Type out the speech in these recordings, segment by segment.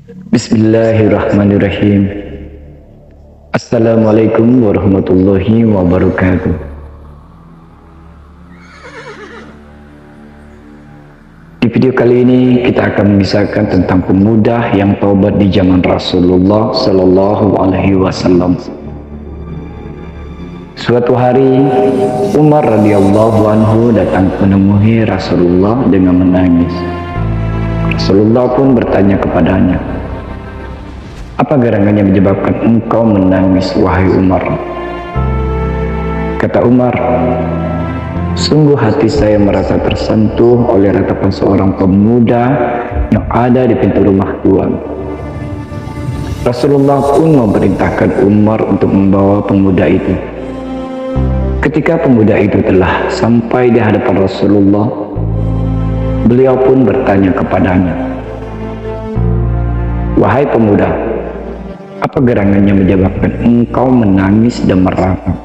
Bismillahirrahmanirrahim. Assalamualaikum warahmatullahi wabarakatuh. Di video kali ini kita akan membicarakan tentang pemuda yang taubat di zaman Rasulullah Sallallahu Alaihi Wasallam. Suatu hari Umar radhiyallahu anhu datang menemui Rasulullah dengan menangis. Rasulullah pun bertanya kepadanya, "Apa gerangan yang menyebabkan engkau menangis, wahai Umar?" Kata Umar, "Sungguh hati saya merasa tersentuh oleh ratapan seorang pemuda yang ada di pintu rumah Tuhan." Rasulullah pun memerintahkan Umar untuk membawa pemuda itu. Ketika pemuda itu telah sampai di hadapan Rasulullah, beliau pun bertanya kepadanya, "Wahai pemuda, apa gerangan yang menyebabkan engkau menangis dan meratap?"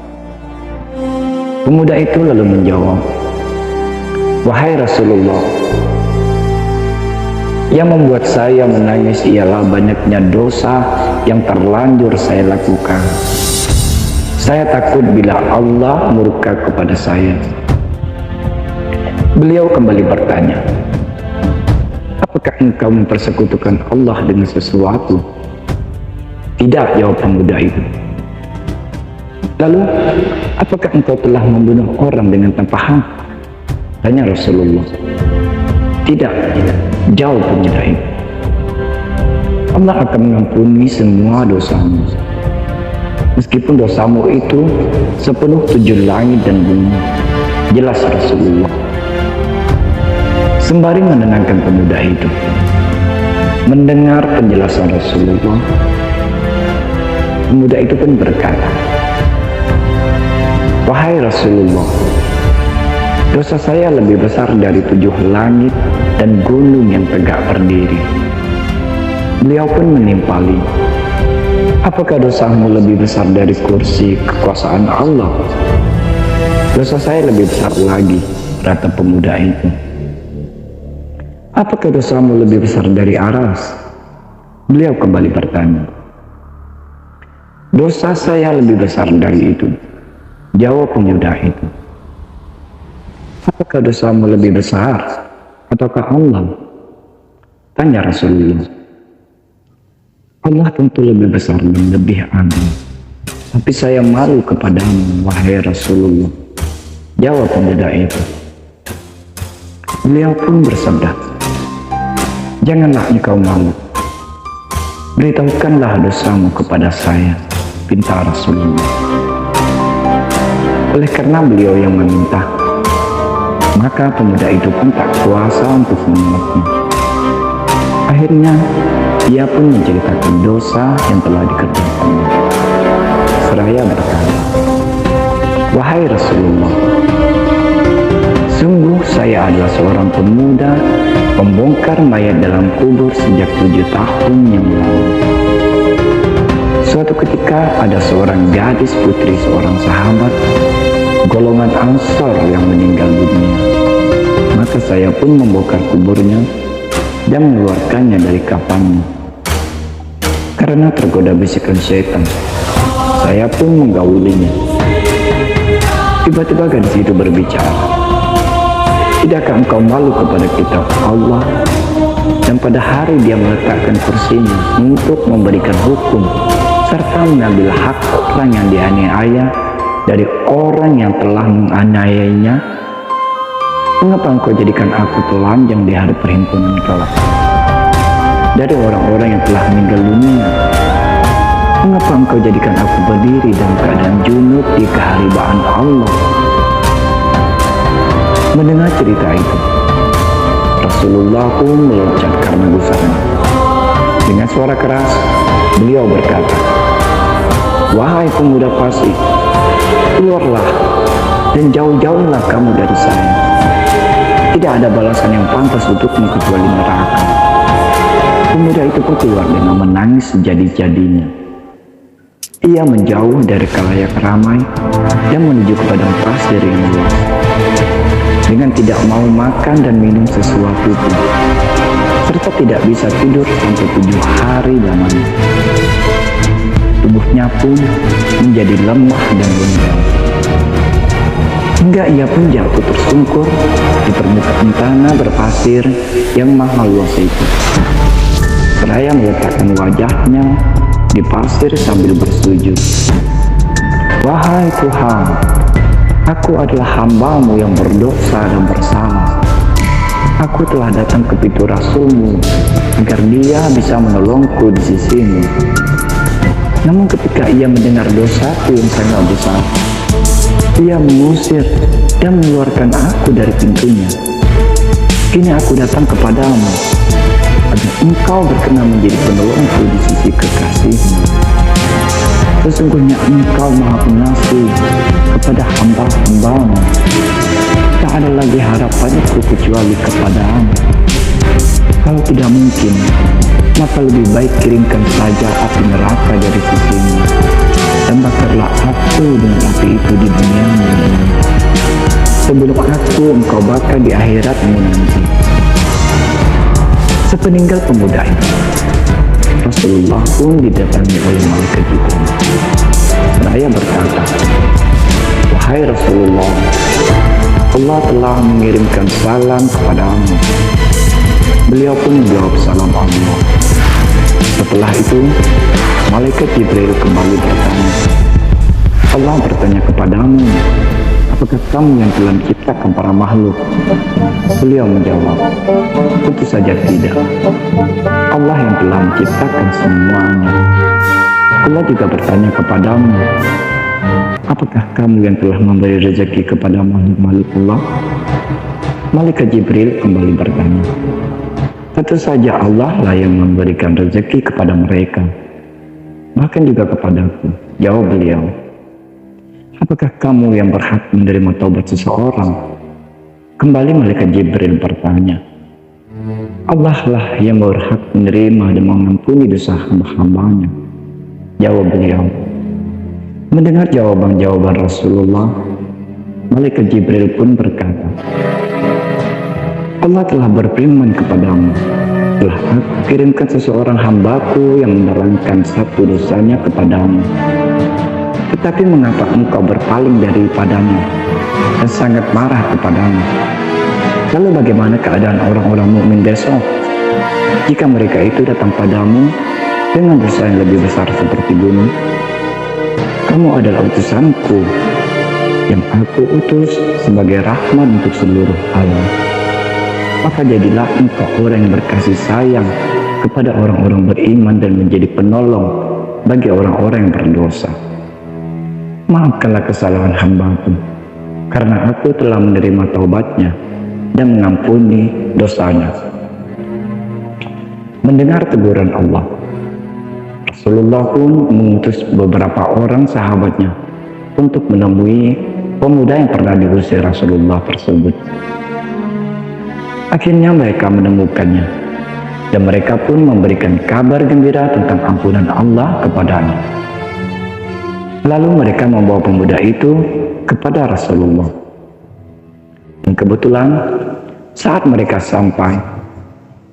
Pemuda itu lalu menjawab, "Wahai Rasulullah, yang membuat saya menangis ialah banyaknya dosa yang terlanjur saya lakukan. Saya takut bila Allah murka kepada saya." Beliau kembali bertanya, "Apakah engkau mempersekutukan Allah dengan sesuatu?" "Tidak," jawab pemuda itu. "Lalu, apakah engkau telah membunuh orang dengan tanpa hak?" tanya Rasulullah. Tidak," jawab pemuda itu. "Allah akan mengampuni semua dosamu, meskipun dosamu itu sepenuh 7 langit dan bumi," jelas Rasulullah. Sembari menenangkan pemuda itu, mendengar penjelasan Rasulullah, pemuda itu pun berkata, "Wahai Rasulullah, dosa saya lebih besar dari 7 langit dan gunung yang tegak berdiri." Beliau pun menimpali, "Apakah dosamu lebih besar dari kursi kekuasaan Allah?" "Dosa saya lebih besar lagi," kata pemuda itu. "Apakah dosamu lebih besar dari aras?" Beliau kembali bertanya. "Dosa saya lebih besar dari itu," jawab pemuda itu. "Apakah dosamu lebih besar ataukah Allah?" tanya Rasulullah. "Allah tentu lebih besar dan lebih adil, tapi saya malu kepadamu, wahai Rasulullah," jawab pemuda itu. Beliau pun bersabda, "Janganlah engkau malu. Beritahukanlah dosamu kepada saya," pinta Rasulullah. Oleh karena beliau yang meminta, maka pemuda itu pun tak kuasa untuk menolaknya. Akhirnya, ia pun menceritakan dosa yang telah dikerjakannya. Seraya berkata, "Wahai Rasulullah, sungguh saya adalah seorang pemuda pembongkar mayat dalam kubur sejak 7 tahun yang lalu. Suatu ketika ada seorang gadis putri seorang sahabat golongan Ansor yang meninggal dunia. Maka saya pun membongkar kuburnya dan mengeluarkannya dari kafannya. Karena tergoda bisikan syaitan, saya pun menggaulinya. Tiba-tiba gadis itu berbicara, 'Tidakkah engkau malu kepada kitab Allah dan pada hari dia meletakkan kursinya untuk memberikan hukum serta mengambil hak orang yang dianiaya dari orang yang telah menganiayanya? Mengapa engkau jadikan aku telanjang di hari perhimpunan kelak dari orang-orang yang telah meninggal dunia? Mengapa engkau jadikan aku berdiri dalam keadaan junub di keharibaan Allah?" Mendengar cerita itu, Rasulullah pun meloncat karena gusarnya. Dengan suara keras, beliau berkata, "Wahai pemuda fasik, keluarlah dan jauh-jauhlah kamu dari saya. Tidak ada balasan yang pantas untukmu kecuali neraka." Pemuda itu pun keluar dengan menangis sejadi-jadinya. Ia menjauh dari khalayak ramai dan menuju ke padang pasir yang luas. Dengan tidak mau makan dan minum sesuatu pun, serta tidak bisa tidur sampai 7 hari lamanya. Tubuhnya pun menjadi lemah dan lunglai. Hingga ia pun jatuh tersungkur di permukaan tanah berpasir yang maha luas itu. Seraya meletakkan wajahnya di pasir sambil bersujud. Wahai Tuhan, aku adalah hamba-Mu yang berdosa dan bersalah. Aku telah datang ke pintu Rasul-Mu agar dia bisa menolongku di sisi-Mu. Namun ketika ia mendengar dosaku yang sangat besar, ia mengusir dan mengeluarkan aku dari pintunya. Kini aku datang kepadamu, agar Engkau berkenan menjadi penolongku di sisi kekasih-Mu. Sesungguhnya Engkau maha pengasih kepada hamba-hamba-Mu. Tak ada lagi harapanku kecuali kepadamu. Kalau tidak mungkin, maka lebih baik kirimkan saja api neraka dari sisi-Mu, dan bakarlah aku dengan api itu di dunia-Mu ini, sebelum aku Engkau bakar di akhirat-Mu nanti. Sepeninggal pemuda itu, Rasulullah pun didatangi oleh malaikat Jibril. Seraya berkata, wahai Rasulullah, Allah telah mengirimkan salam kepadamu. Beliau pun menjawab salam Allah. Setelah itu, malaikat Jibril kembali bertanya, Allah bertanya kepadamu, apakah kamu yang telah menciptakan para makhluk? Beliau menjawab, tentu saja tidak. Allah yang telah menciptakan semuanya. Allah juga bertanya kepadamu, apakah kamu yang telah memberi rezeki kepada makhluk-makhluk Allah? Malaikat Jibril kembali bertanya, tentu saja Allah lah yang memberikan rezeki kepada mereka, bahkan juga kepadaku. Jawab beliau, apakah kamu yang berhak menerima taubat seseorang? Kembali malaikat Jibril bertanya, Allah lah yang berhak menerima dan mengampuni dosa hamba-hambanya. Jawab beliau. Mendengar jawaban-jawaban Rasulullah, malaikat Jibril pun berkata, Allah telah berfirman kepadamu, telah aku kirimkan seseorang hambaku yang menerangkan satu dosanya kepadamu. Tetapi mengapa engkau berpaling daripadanya dan sangat marah kepadamu? Lalu bagaimana keadaan orang-orang mukmin besok jika mereka itu datang padamu dengan dosa yang lebih besar seperti gunung? Kamu adalah utusanku yang aku utus sebagai rahmat untuk seluruh alam. Maka jadilah engkau orang yang berkasih sayang kepada orang-orang beriman dan menjadi penolong bagi orang-orang yang berdosa. Maafkanlah kesalahan hamba-Mu, karena aku telah menerima taubatnya dan mengampuni dosanya. Mendengar teguran Allah, Rasulullah pun mengutus beberapa orang sahabatnya untuk menemui pemuda yang pernah diusir Rasulullah tersebut. Akhirnya mereka menemukannya, dan mereka pun memberikan kabar gembira tentang ampunan Allah kepadanya. Lalu mereka membawa pemuda itu kepada Rasulullah. Dan kebetulan saat mereka sampai,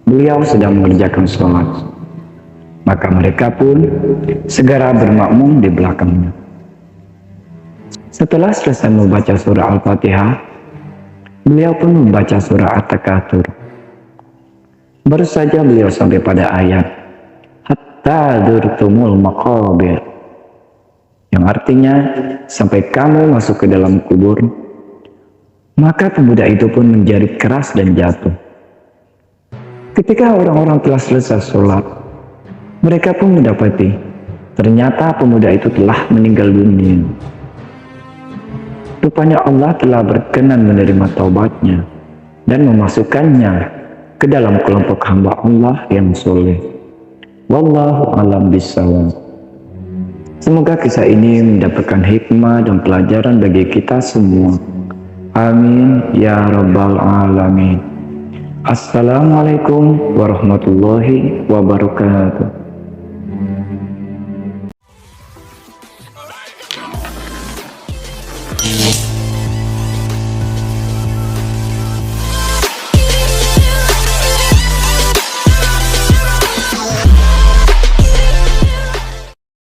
beliau sedang mengerjakan sholat. Maka mereka pun segera bermakmum di belakangnya. Setelah selesai membaca surah Al-Fatihah, beliau pun membaca surah At-Takatsur. Baru saja beliau sampai pada ayat hatta dzurtumul maqabir, yang artinya sampai kamu masuk ke dalam kubur. Maka pemuda itu pun menjerit keras dan jatuh. Ketika orang-orang telah selesai sholat, mereka pun mendapati ternyata pemuda itu telah meninggal dunia. Rupanya Allah telah berkenan menerima taubatnya dan memasukkannya ke dalam kelompok hamba Allah yang soleh. Wallahu a'lam bishawab. Semoga kisah ini mendapatkan hikmah dan pelajaran bagi kita semua. Amin ya rabbal alamin. Assalamualaikum warahmatullahi wabarakatuh.